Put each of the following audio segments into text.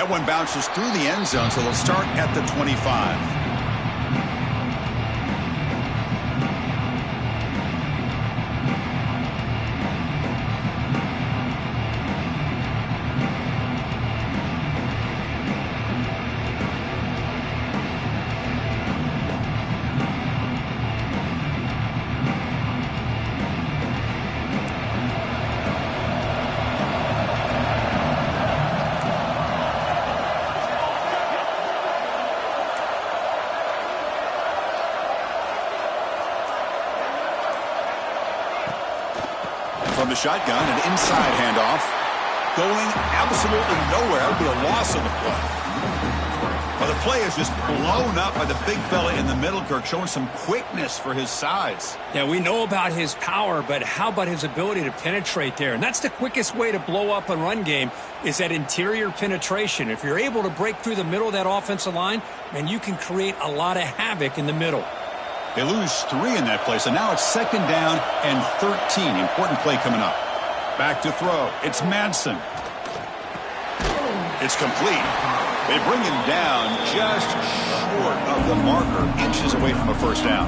That one bounces through the end zone, so they'll start at the 25. From the shotgun, an inside handoff. Going absolutely nowhere. That would be a loss on the play. Well, the play is just blown up by the big fella in the middle, Kirk, showing some quickness for his size. Yeah, we know about his power, but how about his ability to penetrate there? And that's the quickest way to blow up a run game is that interior penetration. If you're able to break through the middle of that offensive line, man, you can create a lot of havoc in the middle. They lose 3 in that play, so now it's 2nd down and 13. Important play coming up. Back to throw. It's Madsen. It's complete. They bring him down just short of the marker, inches away from a first down.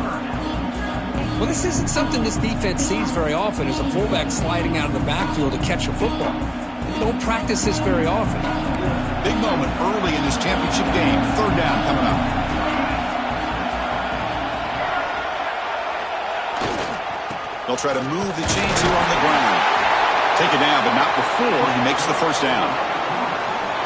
Well, this isn't something this defense sees very often, is a fullback sliding out of the backfield to catch a football. They don't practice this very often. Big moment early in this championship game. 3rd down coming up. They'll try to move the chains here on the ground. Take it down, but not before he makes the first down.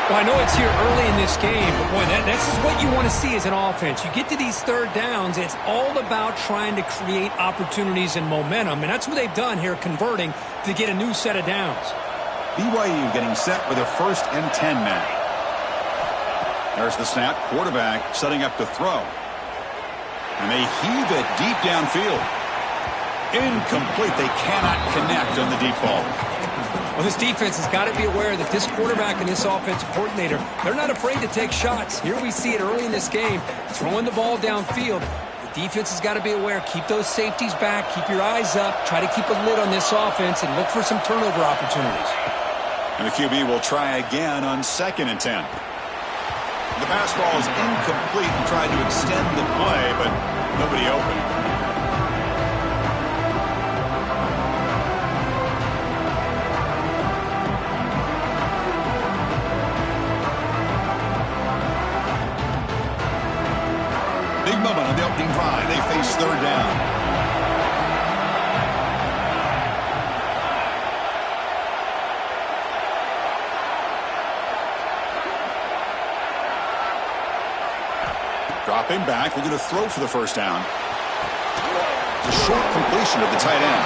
Well, I know it's here early in this game, but boy, this is what you want to see as an offense. You get to these 3rd downs, it's all about trying to create opportunities and momentum, and that's what they've done here, converting to get a new set of downs. BYU getting set with a 1st and 10 man. There's the snap. Quarterback setting up to throw. And they heave it deep downfield. Incomplete. They cannot connect on the deep ball. Well, this defense has got to be aware that this quarterback and this offensive coordinator, they're not afraid to take shots. Here we see it early in this game, throwing the ball downfield. The defense has got to be aware. Keep those safeties back. Keep your eyes up. Try to keep a lid on this offense and look for some turnover opportunities. And the QB will try again on 2nd and 10. The pass ball is incomplete and tried to extend the play, but nobody open. Big moment on the opening drive. They face 3rd down. Dropping back, we're going to throw for the first down. It's a short completion of the tight end.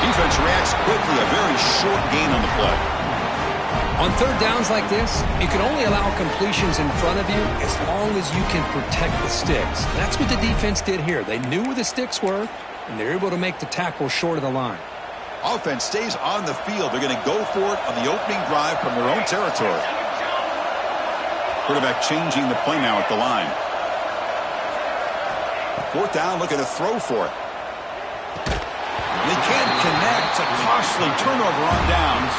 Defense reacts quickly, a very short gain on the play. On 3rd downs like this, you can only allow completions in front of you as long as you can protect the sticks. That's what the defense did here. They knew where the sticks were, and they're able to make the tackle short of the line. Offense stays on the field. They're going to go for it on the opening drive from their own territory. Quarterback changing the play now at the line. 4th down, looking to throw for it. They can't connect. A costly turnover on downs.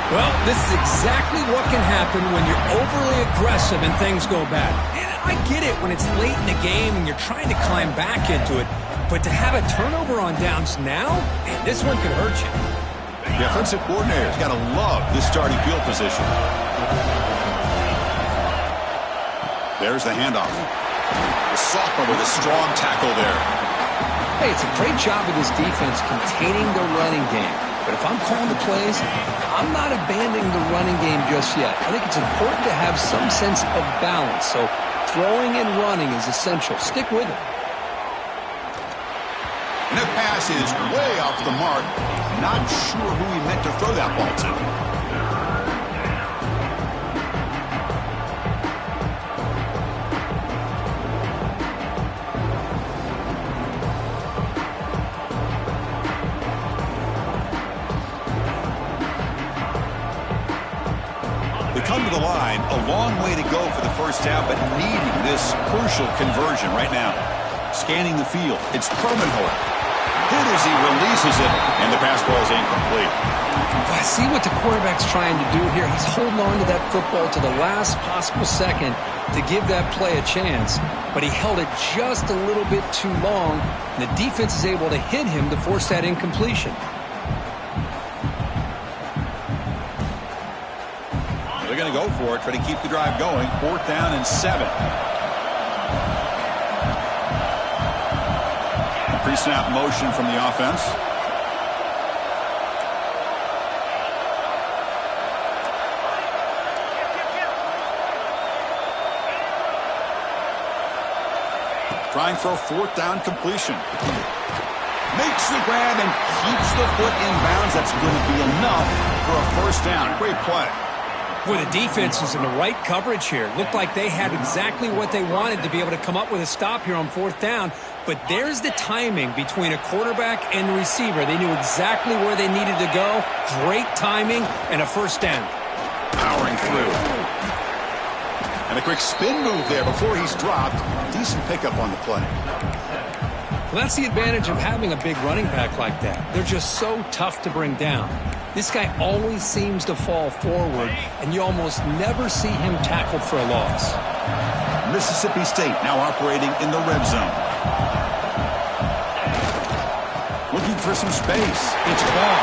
Well, this is exactly what can happen when you're overly aggressive and things go bad. And I get it when it's late in the game and you're trying to climb back into it. But to have a turnover on downs now, man, this one could hurt you. The offensive coordinator's got to love this starting field position. There's the handoff. The sophomore with a strong tackle there. Hey, it's a great job of this defense containing the running game. But if I'm calling the plays, I'm not abandoning the running game just yet. I think it's important to have some sense of balance. So throwing and running is essential. Stick with it. And that pass is way off the mark. Not sure who he meant to throw that ball to. Come to the line, a long way to go for the first down, but needing this crucial conversion right now. Scanning the field, it's Permanholt. Good as he releases it, and the pass ball is incomplete. I see what the quarterback's trying to do here. He's holding on to that football to the last possible second to give that play a chance. But he held it just a little bit too long. And the defense is able to hit him to force that incompletion. They're going to go for it, try to keep the drive going. 4th down and 7. Pre-snap motion from the offense. Trying for a 4th down completion. Makes the grab and keeps the foot in bounds. That's going to be enough for a 1st down. Great play. Boy, the defense was in the right coverage here. Looked like they had exactly what they wanted to be able to come up with a stop here on 4th down. But there's the timing between a quarterback and the receiver. They knew exactly where they needed to go. Great timing and a 1st down. Powering through. And a quick spin move there before he's dropped. Decent pickup on the play. Well, that's the advantage of having a big running back like that. They're just so tough to bring down. This guy always seems to fall forward, and you almost never see him tackled for a loss. Mississippi State now operating in the red zone. Looking for some space. It's ball.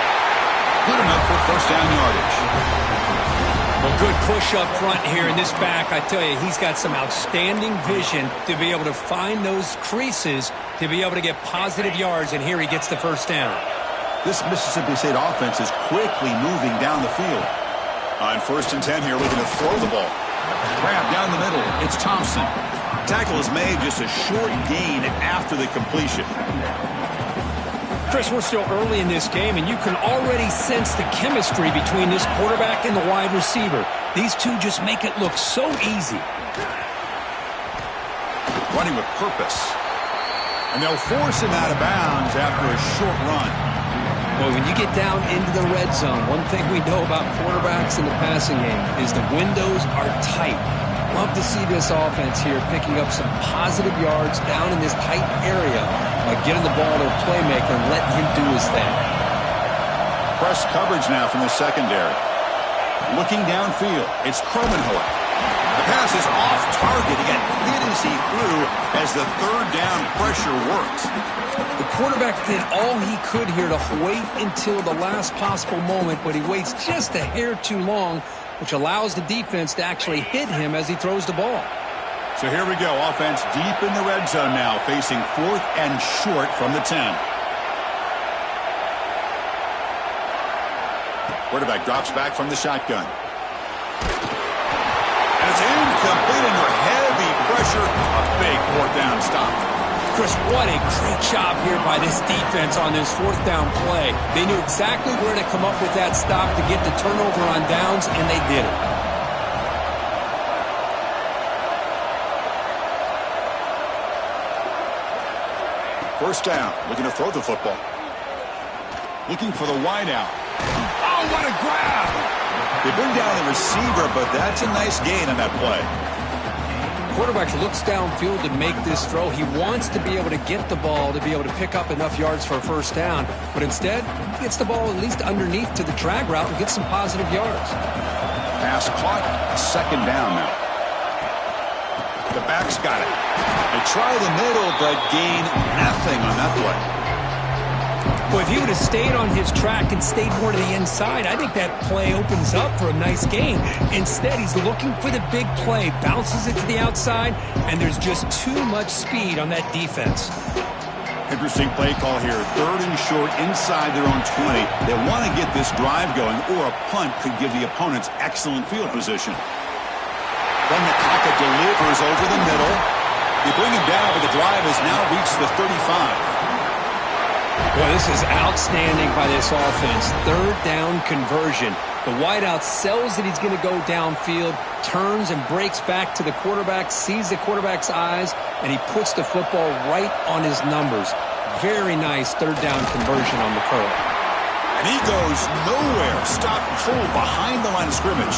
Good enough for 1st down yardage. Well, good push up front here in this back. I tell you, he's got some outstanding vision to be able to find those creases to be able to get positive yards, and here he gets the 1st down. This Mississippi State offense is quickly moving down the field. On 1st and 10 here, looking to throw the ball. Grab down the middle. It's Thompson. Tackle is made, just a short gain after the completion. Chris, we're still early in this game, and you can already sense the chemistry between this quarterback and the wide receiver. These two just make it look so easy. Running with purpose. And they'll force him out of bounds after a short run. Well, when you get down into the red zone, one thing we know about quarterbacks in the passing game is the windows are tight. Love to see this offense here picking up some positive yards down in this tight area by getting the ball to a playmaker and letting him do his thing. Press coverage now from the secondary. Looking downfield, it's Cromenhoek. The pass is off target. He got hit as he threw as the 3rd down pressure worked. The quarterback did all he could here to wait until the last possible moment, but he waits just a hair too long, which allows the defense to actually hit him as he throws the ball. So here we go. Offense deep in the red zone now, facing 4th and short from the 10. Quarterback drops back from the shotgun. And it's incomplete under heavy pressure. A big 4th down stop. Chris, what a great job here by this defense on this 4th down play. They knew exactly where to come up with that stop to get the turnover on downs, and they did it. First down, looking to throw the football. Looking for the wideout. Oh, what a grab! They bring down the receiver, but that's a nice gain on that play. Quarterback looks downfield to make this throw. He wants to be able to get the ball to be able to pick up enough yards for a 1st down, but instead he gets the ball at least underneath to the drag route and gets some positive yards. Pass caught, 2nd down now. The back's got it. They try the middle, but gain nothing on that play. Well, if he would have stayed on his track and stayed more to the inside, I think that play opens up for a nice gain. Instead, he's looking for the big play, bounces it to the outside, and there's just too much speed on that defense. Interesting play call here. 3rd and short inside their own 20. They want to get this drive going, or a punt could give the opponents excellent field position. Then Nakaka delivers over the middle. They bring him down, but the drive has now reached the 35. Boy, this is outstanding by this offense. 3rd down conversion. The wideout sells that he's going to go downfield, turns and breaks back to the quarterback, sees the quarterback's eyes, and he puts the football right on his numbers. Very nice 3rd down conversion on the curl. And he goes nowhere. Stopped full behind the line of scrimmage.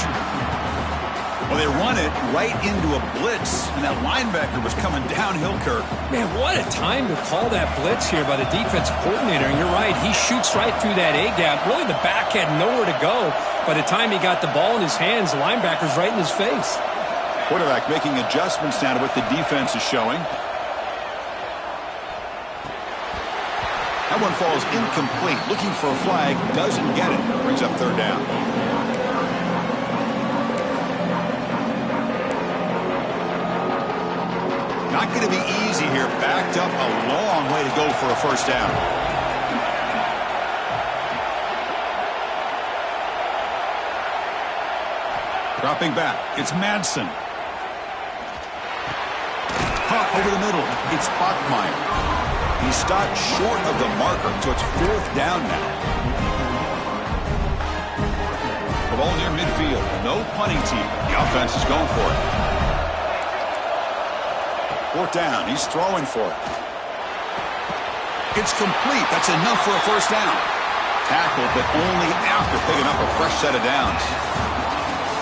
Well, they run it right into a blitz, and that linebacker was coming downhill, Kirk. Man, what a time to call that blitz here by the defensive coordinator. And you're right, he shoots right through that A-gap. Really, the back had nowhere to go. By the time he got the ball in his hands, the linebacker's right in his face. Quarterback making adjustments now to what the defense is showing. That one falls incomplete. Looking for a flag, doesn't get it. Brings up third down. Not going to be easy here. Backed up a long way to go for a first down. Dropping back. It's Madsen. Caught over the middle. It's Bachmeier. He stopped short of the marker, so it's fourth down now. The ball near midfield. No punting team. The offense is going for it. Fourth down. He's throwing for it. It's complete. That's enough for a first down. Tackled, but only after picking up a fresh set of downs.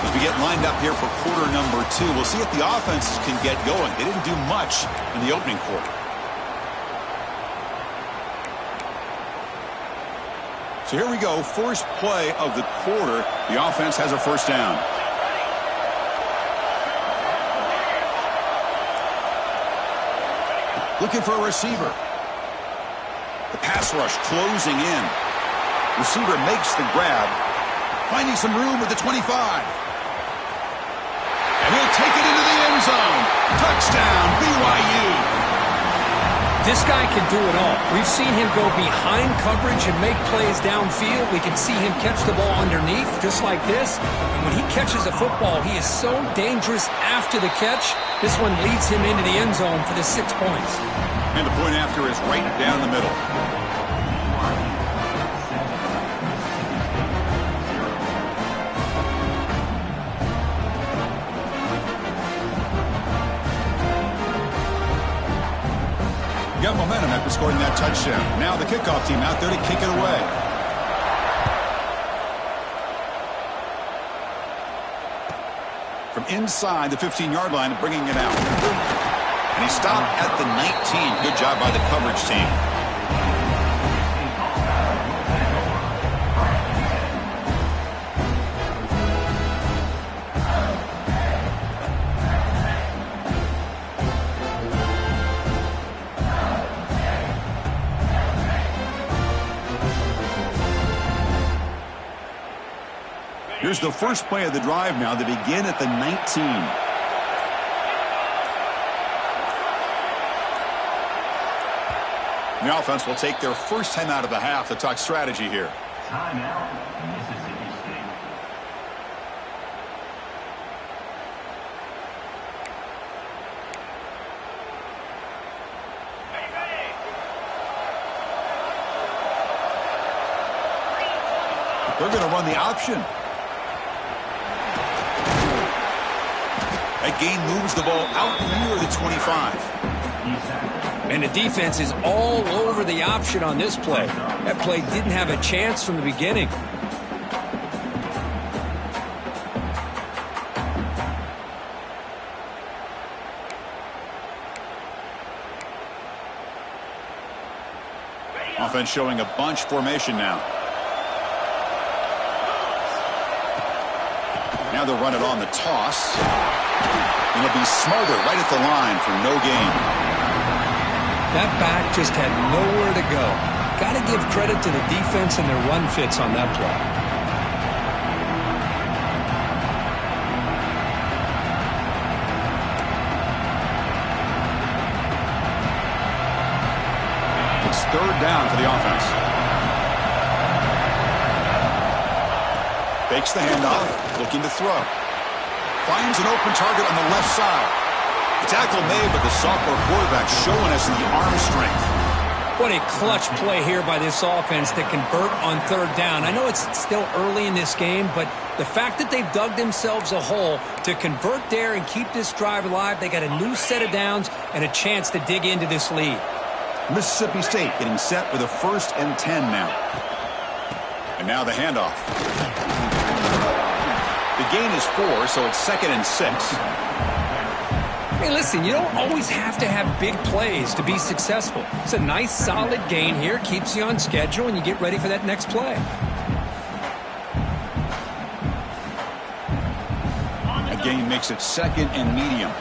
As we get lined up here for quarter number 2, we'll see if the offenses can get going. They didn't do much in the opening quarter. So here we go. First play of the quarter. The offense has a first down. Looking for a receiver. The pass rush closing in. Receiver makes the grab. Finding some room at the 25. And he'll take it into the end zone. Touchdown, BYU. This guy can do it all. We've seen him go behind coverage and make plays downfield. We can see him catch the ball underneath, just like this. And when he catches a football, he is so dangerous after the catch. This one leads him into the end zone for the 6 points. And the point after is right down the middle. Got momentum after scoring that touchdown. Now the kickoff team out there to kick it away. From inside the 15-yard line, bringing it out. And he stopped at the 19. Good job by the coverage team. Here's the first play of the drive now. They begin at the 19. The offense will take their first time out of the half to talk strategy here. Timeout, Mississippi State. They're going to run the option. That gain moves the ball out near the 25. And the defense is all over the option on this play. That play didn't have a chance from the beginning. Offense showing a bunch formation now. Now they'll run it on the toss. And it'll be Smarter right at the line for no gain. That back just had nowhere to go. Got to give credit to the defense and their run fits on that play. It's third down for the offense. Fakes the handoff, looking to throw. Finds an open target on the left side. The tackle made, but the sophomore quarterback showing us the arm strength. What a clutch play here by this offense to convert on third down. I know it's still early in this game, but the fact that they've dug themselves a hole to convert there and keep this drive alive, they got a new set of downs and a chance to dig into this lead. Mississippi State getting set for the 1st and 10 now. And now the handoff. The gain is 4, so it's 2nd and 6. Hey, listen, you don't always have to have big plays to be successful. It's a nice, solid gain here. Keeps you on schedule, and you get ready for that next play. The gain makes it 2nd and medium.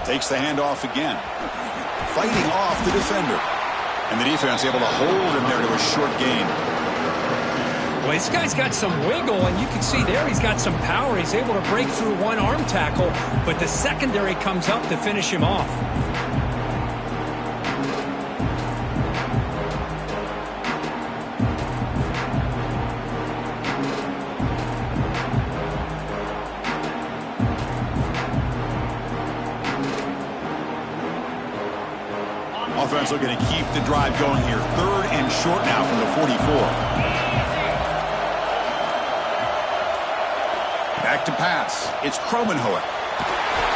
Takes the handoff again. Fighting off the defender. And the defense able to hold him there to a short gain. Well, this guy's got some wiggle, and you can see there he's got some power. He's able to break through one arm tackle, but the secondary comes up to finish him off. Offense looking to keep the drive going here. 3rd and short now from the 44. Back to pass. It's Kromenhoek.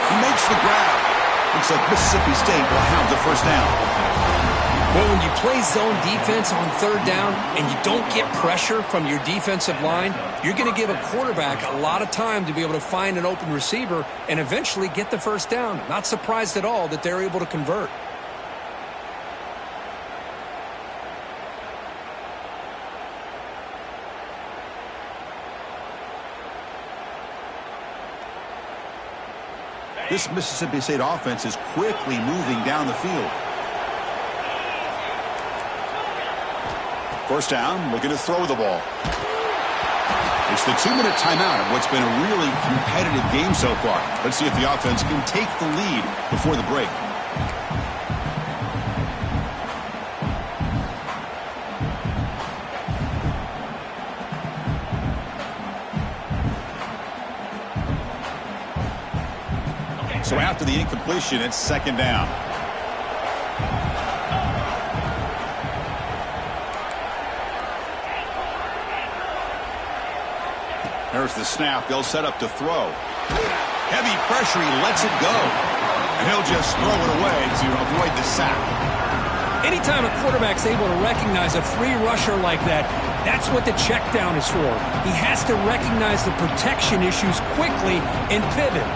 He makes the grab. Looks like Mississippi State will have the first down. Well, when you play zone defense on 3rd down and you don't get pressure from your defensive line, you're going to give a quarterback a lot of time to be able to find an open receiver and eventually get the first down. Not surprised at all that they're able to convert. This Mississippi State offense is quickly moving down the field. First down, looking to throw the ball. It's the 2-minute timeout of what's been a really competitive game so far. Let's see if the offense can take the lead before the break. So after the incompletion, it's 2nd down. There's the snap. They'll set up to throw. Heavy pressure. He lets it go. And he'll just throw it away to avoid the sack. Anytime a quarterback's able to recognize a free rusher like that, that's what the check down is for. He has to recognize the protection issues quickly and pivot.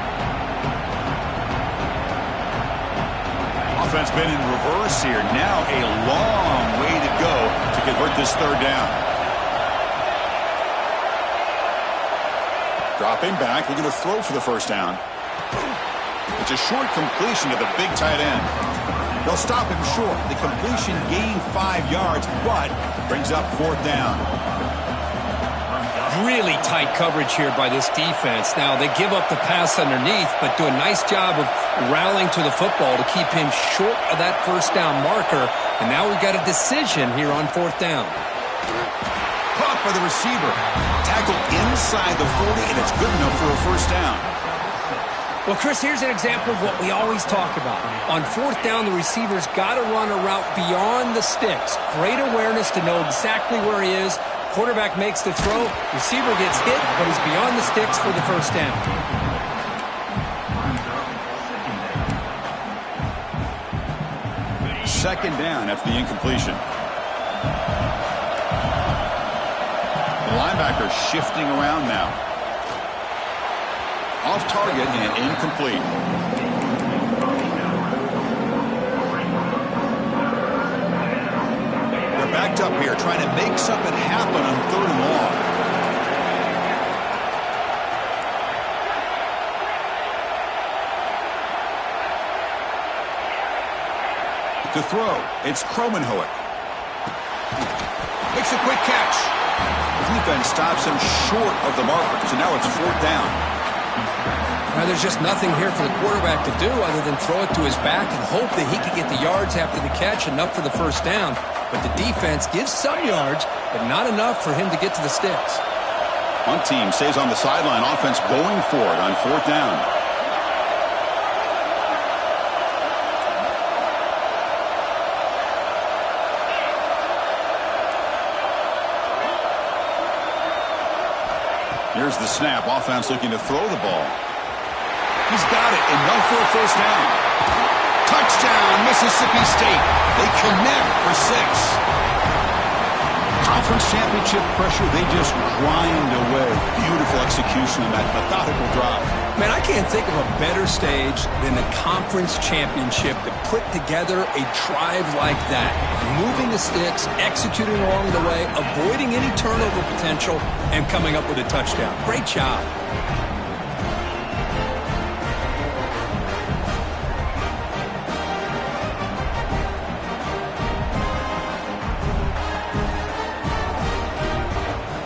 Offense been in reverse here. Now a long way to go to convert this 3rd down. Dropping back, looking to throw for the first down. It's a short completion to the big tight end. They'll stop him short. The completion gained 5 yards, but brings up 4th down. Really tight coverage here by this defense. Now, they give up the pass underneath, but do a nice job of rallying to the football to keep him short of that first down marker. And now we've got a decision here on 4th down. Caught by the receiver. Tackled inside the 40, and it's good enough for a first down. Well, Chris, here's an example of what we always talk about. On 4th down, the receiver's got to run a route beyond the sticks. Great awareness to know exactly where he is. Quarterback makes the throw. Receiver gets hit, but he's beyond the sticks for the first down. 2nd down after the incompletion. The linebacker shifting around now. Off target and incomplete. They're backed up here trying to make something happen on 3rd and long. To throw, it's Kromenhoek. Makes a quick catch. The defense stops him short of the marker, so now it's 4th down. Now, there's just nothing here for the quarterback to do other than throw it to his back and hope that he can get the yards after the catch, enough for the first down. But the defense gives some yards, but not enough for him to get to the sticks. One team stays on the sideline, offense going for it on 4th down. Here's the snap. Offense looking to throw the ball. He's got it. Enough for a first down. Touchdown, Mississippi State. They connect for 6. Conference championship pressure, they just grind away. Beautiful execution on that methodical drive. Man, I can't think of a better stage than the conference championship to put together a drive like that. Moving the sticks, executing along the way, avoiding any turnover potential, and coming up with a touchdown. Great job.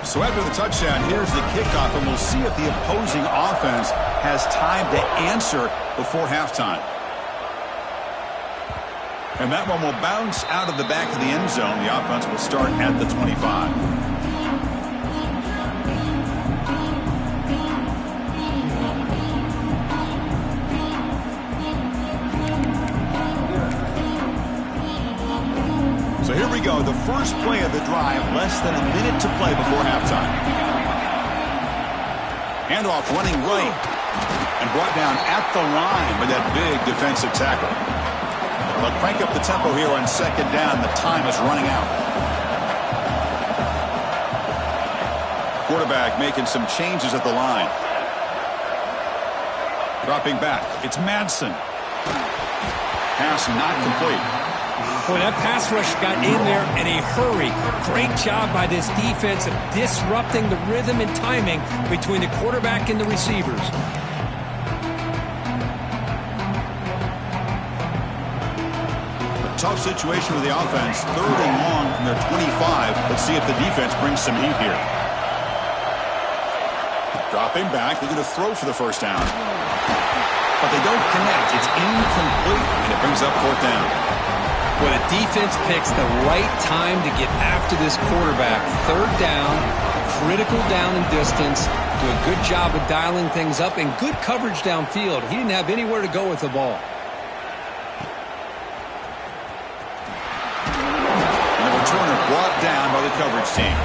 So after the touchdown, here's the kickoff, and we'll see if the opposing offense has time to answer before halftime. And that one will bounce out of the back of the end zone. The offense will start at the 25. So here we go, the first play of the drive, less than a minute to play before halftime. Handoff running right, and brought down at the line by that big defensive tackle. But crank up the tempo here on second down. The time is running out. Quarterback making some changes at the line. Dropping back, it's Madsen. Pass not complete. Boy, that pass rush got in there in a hurry. Great job by this defense of disrupting the rhythm and timing between the quarterback and the receivers. A tough situation with the offense. 3rd and long from their 25. Let's see if the defense brings some heat here. Dropping back, they're going to throw for the first down. But they don't connect. It's incomplete, and it brings up 4th down. Well, the defense picks the right time to get after this quarterback. 3rd down, critical down and distance. Do a good job of dialing things up and good coverage downfield. He didn't have anywhere to go with the ball. And the returner brought down by the coverage team.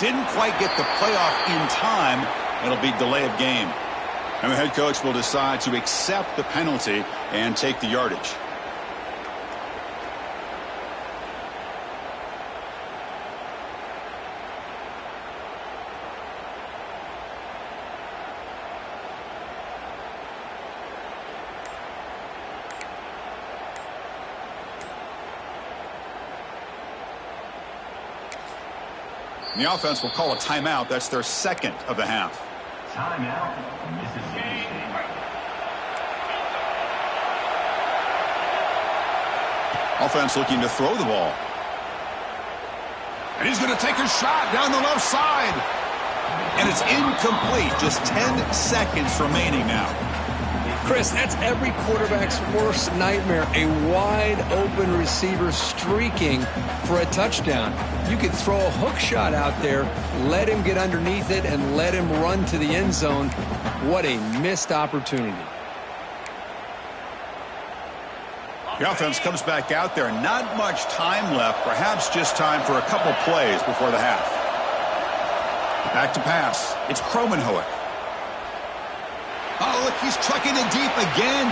Didn't quite get the playoff in time. It'll be delay of game. And the head coach will decide to accept the penalty and take the yardage. The offense will call a timeout. That's their 2nd of the half. Timeout, Mississippi State. Offense looking to throw the ball. And he's going to take a shot down the left side. And it's incomplete. Just 10 seconds remaining now. Chris, that's every quarterback's worst nightmare. A wide-open receiver streaking for a touchdown. You could throw a hook shot out there, let him get underneath it, and let him run to the end zone. What a missed opportunity. The offense comes back out there. Not much time left. Perhaps just time for a couple plays before the half. Back to pass. It's Kromenhoek. Oh, look, he's trucking it deep again.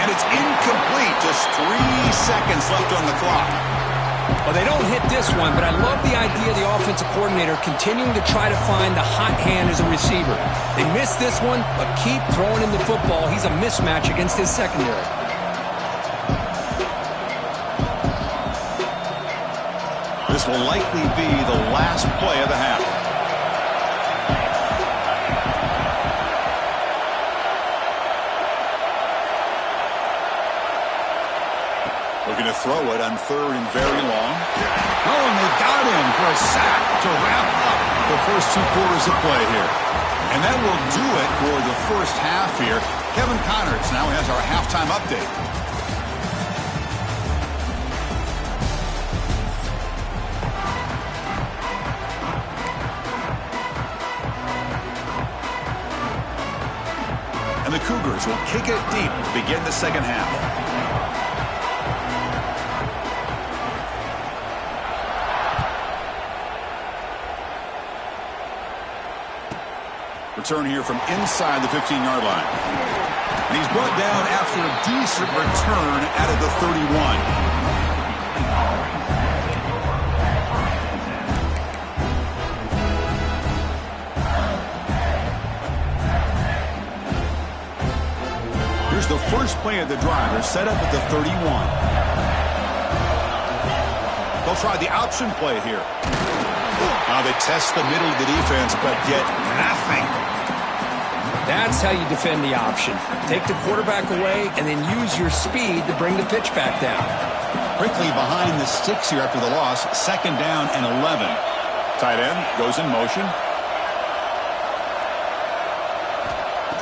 And it's incomplete. Just 3 seconds left on the clock. Well, they don't hit this one, but I love the idea of the offensive coordinator continuing to try to find the hot hand as a receiver. They missed this one, but keep throwing him the football. He's a mismatch against his secondary. This will likely be the last play of the half. Looking to throw it on 3rd and very long. Oh, and they got him for a sack to wrap up the first 2 quarters of play here. And that will do it for the first half here. Kevin Connors now has our halftime update. And the Cougars will kick it deep to begin the second half. Return here from inside the 15-yard line. And he's brought down after a decent return out of the 31. Here's the first play of the drive. They're set up at the 31. They'll try the option play here. Now they test the middle of the defense, but get nothing. That's how you defend the option. Take the quarterback away and then use your speed to bring the pitch back down. Quickly behind the sticks here after the loss. Second down and 11. Tight end goes in motion.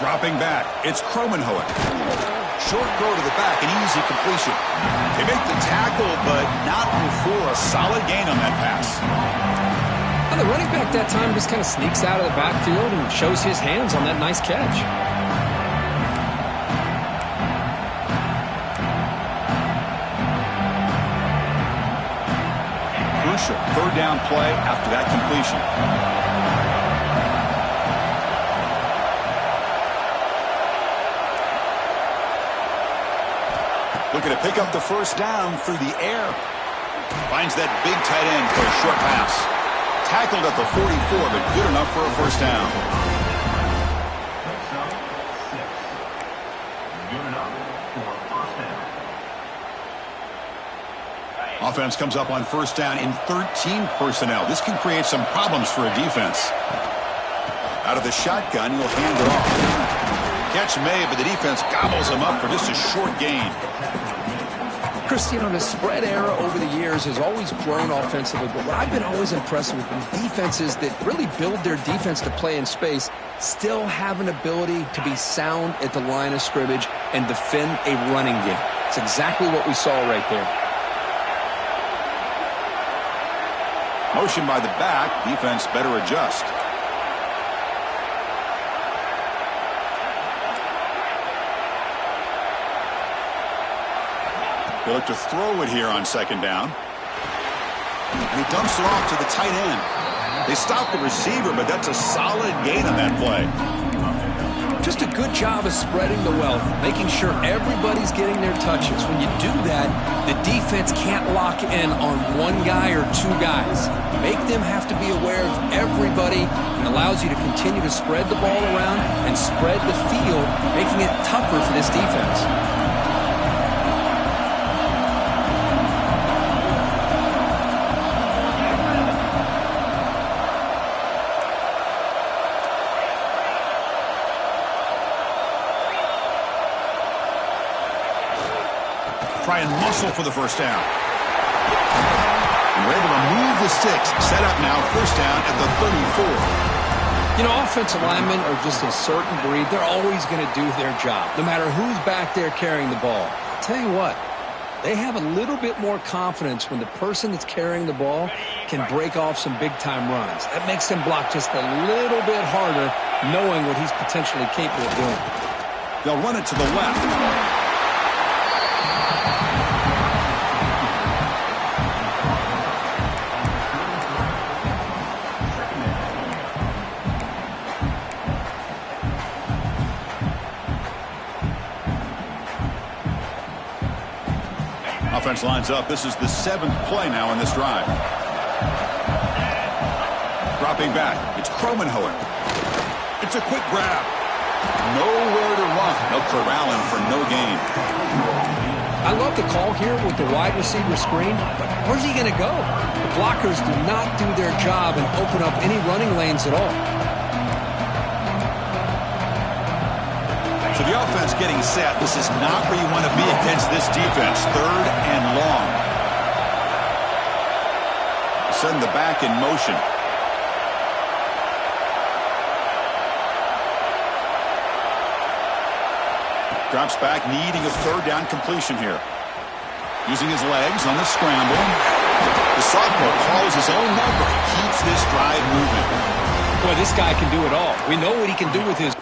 Dropping back, it's Kromenhoek. Short throw to the back, an easy completion. They make the tackle, but not before a solid gain on that pass. And the running back that time just kind of sneaks out of the backfield and shows his hands on that nice catch. Crucial third down play after that completion. Looking to pick up the first down through the air. Finds that big tight end for a short pass. Tackled at the 44, but good enough for a first down. Good enough for a first down. Offense comes up on first down in 13 personnel. This can create some problems for a defense. Out of the shotgun, he'll hand it off. Catch made, but the defense gobbles him up for just a short gain. Chris, the spread era over the years has always grown offensively, but what I've been always impressed with is defenses that really build their defense to play in space still have an ability to be sound at the line of scrimmage and defend a running game. It's exactly what we saw right there. Motion by the back, defense better adjust. They look to throw it here on second down. And he dumps it off to the tight end. They stop the receiver, but that's a solid gain on that play. Just a good job of spreading the wealth, making sure everybody's getting their touches. When you do that, the defense can't lock in on one guy or two guys. Make them have to be aware of everybody and allows you to continue to spread the ball around and spread the field, making it tougher for this defense. Try and muscle for the first down. And we're able to move the sticks. Set up now, first down at the 34. Offensive linemen are just a certain breed. They're always going to do their job, no matter who's back there carrying the ball. I'll tell you what, they have a little bit more confidence when the person that's carrying the ball can break off some big-time runs. That makes them block just a little bit harder, knowing what he's potentially capable of doing. They'll run it to the left. Offense lines up. This is the 7th play now in this drive. Dropping back. It's Kromenhoek. It's a quick grab. Nowhere to run. They'll corral him for no gain. I love the call here with the wide receiver screen, but where's he going to go? The blockers do not do their job and open up any running lanes at all. So the offense getting set. This is not where you want to be against this defense. Third and long. Send the back in motion. Drops back, needing a third down completion here. Using his legs on the scramble. The sophomore calls his own number. Keeps this drive moving. Boy, this guy can do it all. We know what he can do with his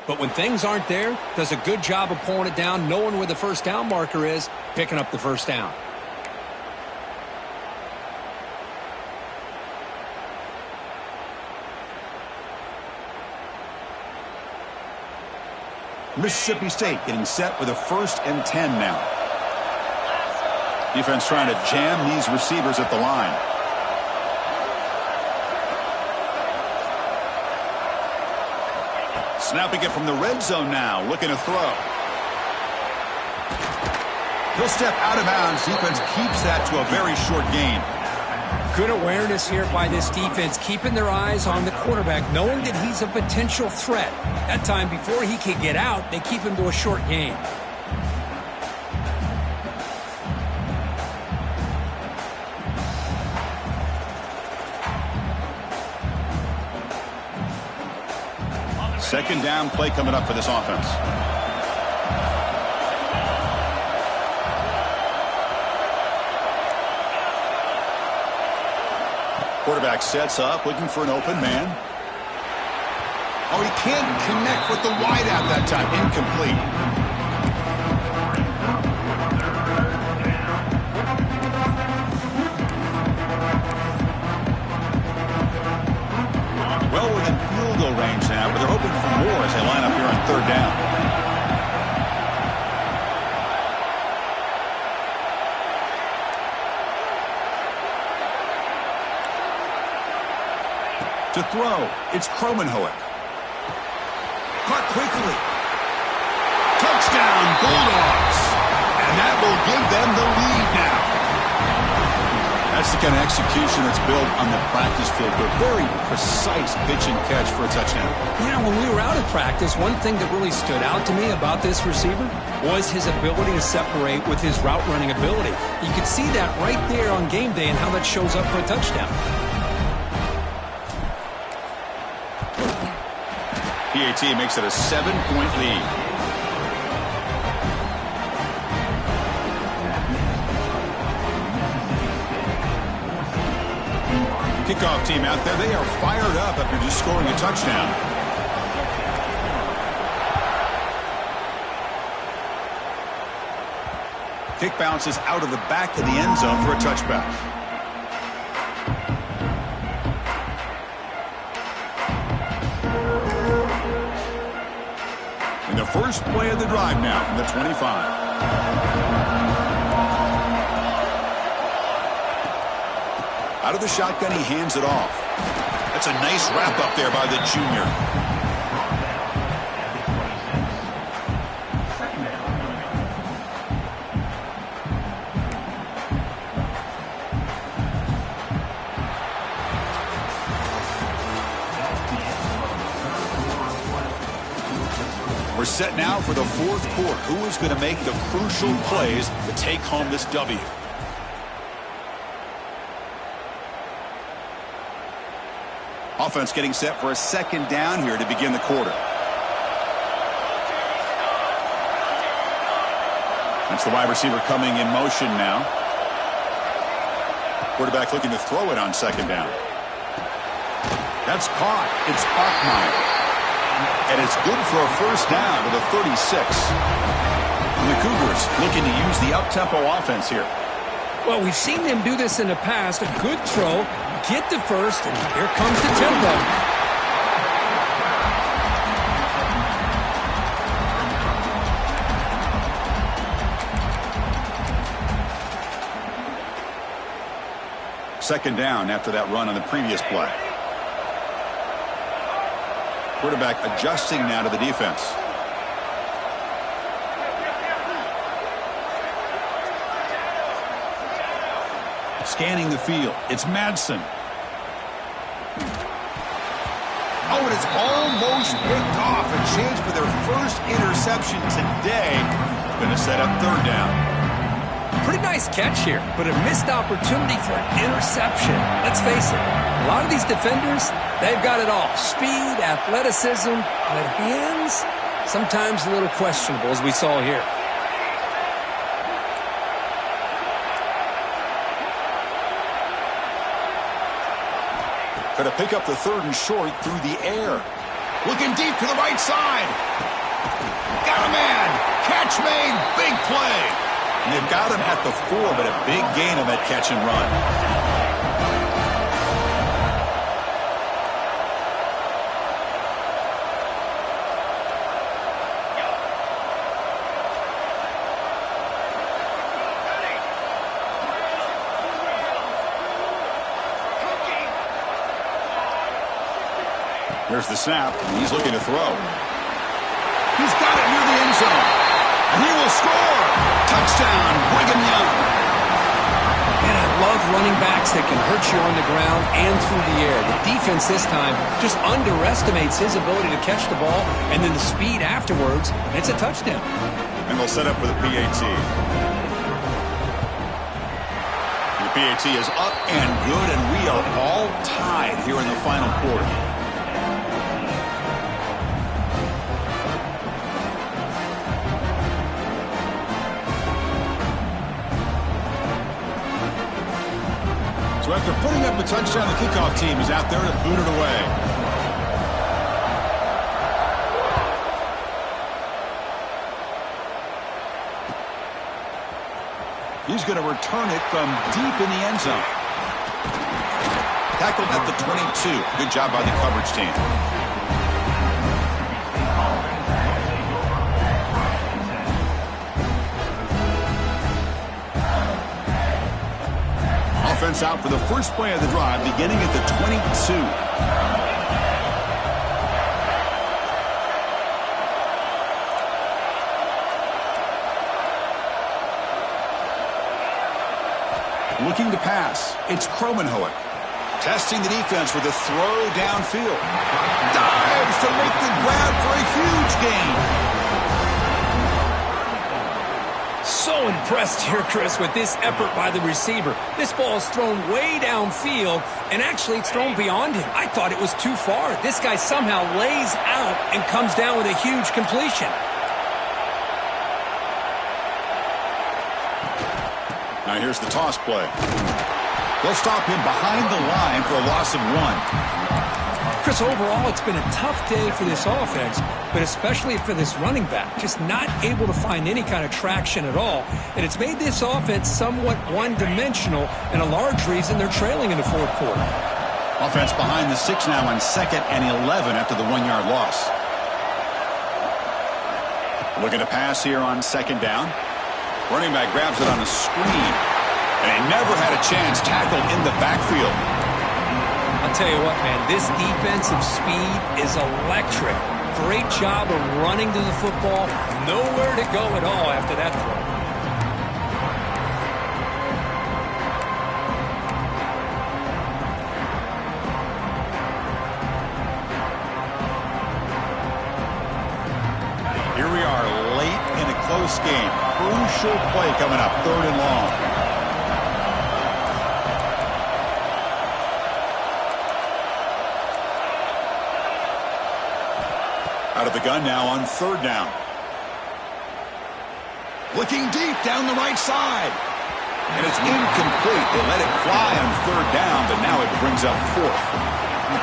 But when things aren't there, does a good job of pulling it down, knowing where the first down marker is, picking up the first down. Mississippi State getting set with a 1st and 10 now. Defense trying to jam these receivers at the line. Snapping it from the red zone now, looking to throw. He'll step out of bounds. Defense keeps that to a very short gain. Good awareness here by this defense, keeping their eyes on the quarterback, knowing that he's a potential threat. That time, before he can get out, they keep him to a short gain. Second down play coming up for this offense. Quarterback sets up, looking for an open man. Oh, he can't connect with the wideout that time. Incomplete. Well within field goal range now, but they're hoping for more as they line up here on 3rd down. To throw, it's Kromenhoek. Caught quickly. Touchdown, Bulldogs. And that will give them the lead now. That's the kind of execution that's built on the practice field. But very precise pitch and catch for a touchdown. Yeah, when we were out of practice, one thing that really stood out to me about this receiver was his ability to separate with his route running ability. You could see that right there on game day and how that shows up for a touchdown. PAT makes it a 7-point lead. Kickoff team out there. They are fired up after just scoring a touchdown. Kick bounces out of the back of the end zone for a touchback. The first play of the drive now from the 25. Out of the shotgun, he hands it off. That's a nice wrap up there by the junior. We're set now for the 4th quarter. Who is going to make the crucial plays to take home this W? Offense getting set for a 2nd down here to begin the quarter. That's the wide receiver coming in motion now. Quarterback looking to throw it on 2nd down. That's caught. It's Bachmeyer. And it's good for a 1st down to the 36. And the Cougars looking to use the up-tempo offense here. Well, we've seen them do this in the past. A good throw, get the first, and here comes the tempo. Second down after that run on the previous play. Quarterback adjusting now to the defense. Scanning the field. It's Madsen. Oh, and it's almost picked off. A chance for their first interception today. Going to set up 3rd down. Pretty nice catch here, but a missed opportunity for an interception. Let's face it, a lot of these defenders, they've got it all. Speed, athleticism, but hands, sometimes a little questionable, as we saw here. Going to pick up the 3rd and short through the air. Looking deep to the right side. Got a man. Catch made. Big play. And they've got him at the 4, but a big gain on that catch and run. Here's the snap, and he's looking to throw. He's got it near the end zone, and he will score. Touchdown, Brigham Young. Man, I love running backs that can hurt you on the ground and through the air. The defense this time just underestimates his ability to catch the ball, and then the speed afterwards, and it's a touchdown. And they'll set up for the PAT. The PAT is up and good, and we are all tied here in the final quarter. So after putting up a touchdown, the kickoff team is out there to boot it away. He's going to return it from deep in the end zone. Tackled at the 22. Good job by the coverage team. Offense out for the first play of the drive, beginning at the 22. Looking to pass. It's Kromenhoek. Testing the defense with a throw downfield. Dives to make the grab for a huge gain. So impressed here, Chris, with this effort by the receiver. This ball is thrown way downfield, and actually it's thrown beyond him. I thought it was too far. This guy somehow lays out and comes down with a huge completion. Now here's the toss play. They'll stop him behind the line for a loss of 1. Chris, overall, it's been a tough day for this offense, but especially for this running back, just not able to find any kind of traction at all. And it's made this offense somewhat one-dimensional, and a large reason they're trailing in the fourth quarter. Offense behind the 6 now on 2nd and 11 after the 1-yard loss. Looking to pass here on 2nd down. Running back grabs it on a screen, and he never had a chance tackled in the backfield. I'll tell you what, man, this defensive speed is electric. Great job of running to the football. Nowhere to go at all after that throw. Here we are late in a close game. Crucial play coming up, 3rd and long. Out of the gun now on 3rd down. Looking deep down the right side. And it's incomplete. They let it fly on 3rd down, but now it brings up 4th.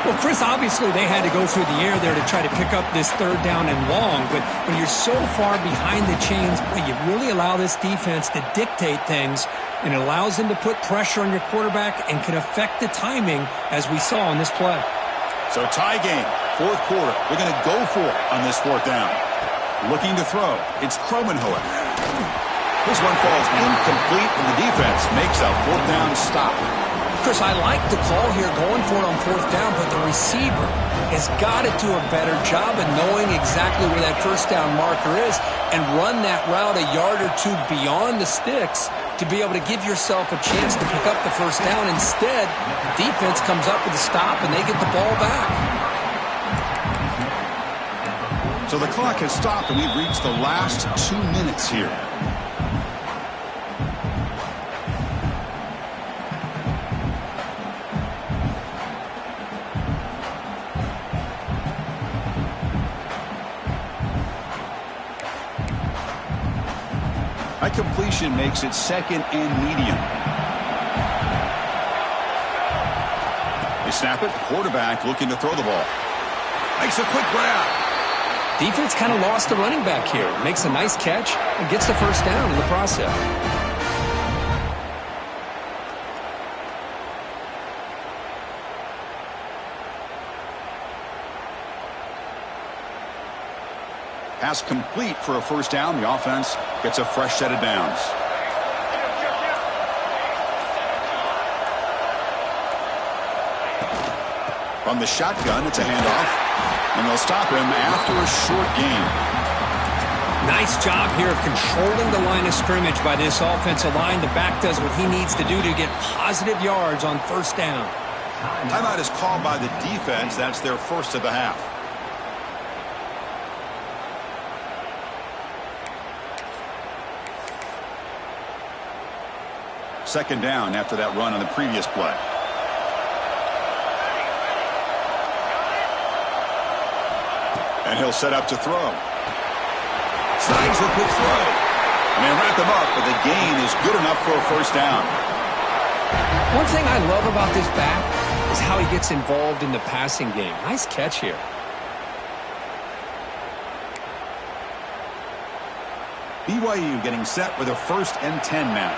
Well, Chris, obviously they had to go through the air there to try to pick up this 3rd down and long, but when you're so far behind the chains, you really allow this defense to dictate things, and it allows them to put pressure on your quarterback and can affect the timing, as we saw on this play. So tie game, 4th quarter. They're going to go for it on this 4th down. Looking to throw. It's Kromenhoek. This one falls incomplete, and the defense makes a 4th down stop. Chris, I like the call here going for it on 4th down, but the receiver has got to do a better job of knowing exactly where that 1st down marker is and run that route a yard or 2 beyond the sticks to be able to give yourself a chance to pick up the 1st down. Instead, the defense comes up with a stop, and they get the ball back. So the clock has stopped, and we've reached the last 2 minutes here. Completion makes it 2nd and medium. They snap it. Quarterback looking to throw the ball. Makes a quick grab. Defense kind of lost the running back here. Makes a nice catch and gets the first down in the process. Pass complete for a first down. The offense gets a fresh set of downs. From the shotgun, it's a handoff. And they'll stop him after a short gain. Nice job here of controlling the line of scrimmage by this offensive line. The back does what he needs to do to get positive yards on first down. Timeout is called by the defense. That's their first of the half. Second down after that run on the previous play. And he'll set up to throw. Snags a quick throw. And they wrap him up, but the gain is good enough for a first down. One thing I love about this back is how he gets involved in the passing game. Nice catch here. BYU getting set with a 1st and 10 now.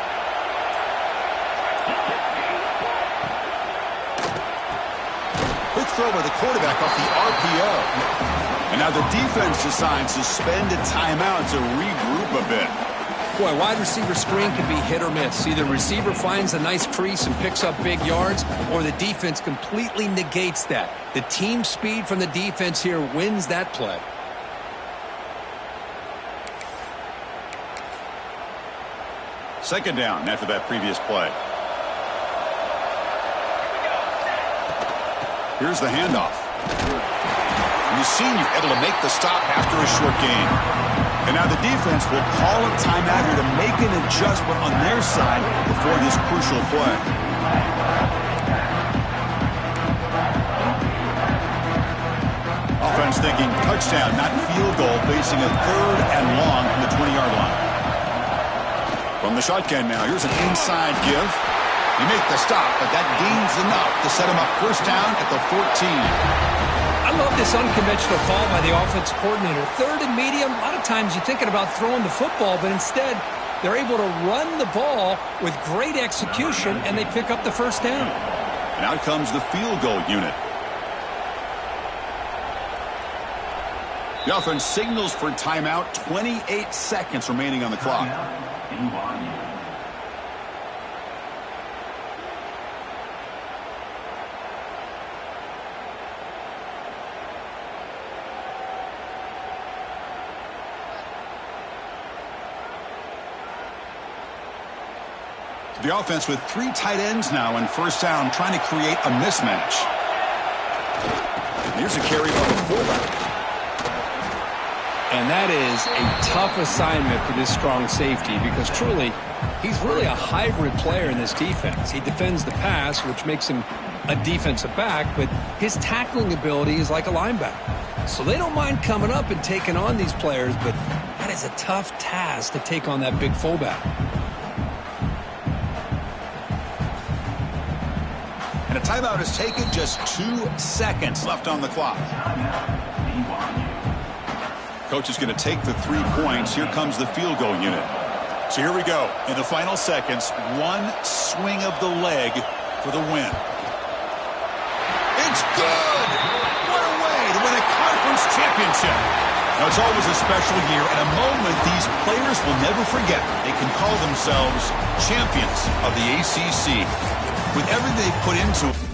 Quick throw by the quarterback off the RPO. And now the defense decides to spend a timeout to regroup a bit. Boy, wide receiver screen can be hit or miss. Either receiver finds a nice crease and picks up big yards, or the defense completely negates that. The team speed from the defense here wins that play. Second down after that previous play. Here's the handoff. And the senior able to make the stop after a short gain. And now the defense will call a timeout here to make an adjustment on their side before this crucial play. Offense thinking touchdown, not field goal, facing a 3rd and long from the 20-yard line. From the shotgun now, here's an inside give. He make the stop, but that gains enough to set him up first down at the 14. I love this unconventional call by the offense coordinator. 3rd and medium, a lot of times you're thinking about throwing the football, but instead they're able to run the ball with great execution, and they pick up the first down. And out comes the field goal unit. The offense signals for timeout. 28 seconds remaining on the clock. The offense with 3 tight ends now in first down, trying to create a mismatch. Here's a carry from the fullback. And that is a tough assignment for this strong safety because truly, he's really a hybrid player in this defense. He defends the pass, which makes him a defensive back, but his tackling ability is like a linebacker. So they don't mind coming up and taking on these players, but that is a tough task to take on that big fullback. And a timeout is taken, just 2 seconds left on the clock. Coach is going to take the 3 points. Here comes the field goal unit. So here we go. In the final seconds, 1 swing of the leg for the win. It's good! What a way to win a conference championship. Now, it's always a special year and a moment these players will never forget. They can call themselves champions of the ACC. With everything they put into it.